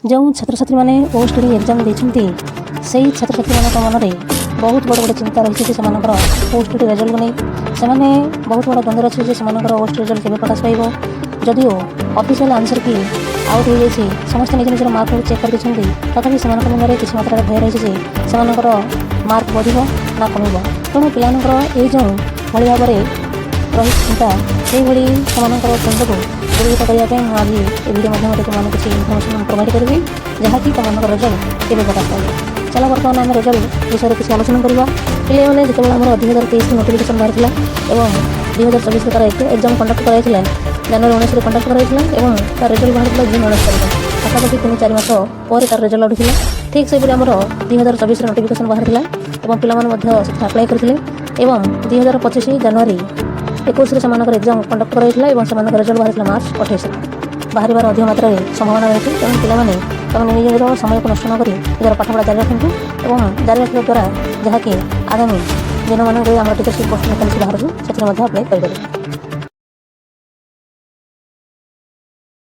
जो छात्र छात्री मैंने ओएसटी एग्जाम देती से छात्र छात्री मान मन में बहुत बड़ बड़ चिंता रही है ओएसटी रिजल्ट को नहीं से बहुत बड़ा द्वंद्व अच्छे से ओएसटी रिजल्ट के प्रकाश पाइब जदिओ ऑफिशियल आंसर की आउट हो जाए समस्त निज निजर मार्क को चेक कर देते तथापि से मन में किसी मात्रा भय रही है से मार्क बढ़ ना कम तेणु पिलांर जो भाई भाव रही चिंता से द्वंद्व को दूरीभूत करने आज ये वीडियो माध्यम तुमको किसी इनफर्मेशन प्रोवाइड करी जहाँकि तुम रिजल्ट के प्रकाश पाइब। चला बर्तमान आम रिजल्ट विषय किसी आलोचना करवा पे मैंने जो 2023 नोटिफिकेशन बाहर और 2024 तार एग्जाम कंडक्ट कराई जनवरी 19 कंडक्ट कराई तार रिजल्ट बाहर जून 19 तारीख पाखापाखि 3-4 मास पर तार रिजल्ट उठी ठीक से आम 2024 नोटिफिकेशन बाहर पे आप्लाय करते 2025 जनवरी 21 से एग्जाम कंडक्ट कराई रिजल्ट बाहर मार्च 28 बाहर अधिक मात्रा संभावना रही है तेणु पे निज समय को नष्ट नक निजर पाठपढ़ा जारी रखु और जारी रखा द्वारा जहाँकि आगामी दिन मानक आम टीचरशिप पोस्ट वैकेंसी बाहर से अप्लाई करें।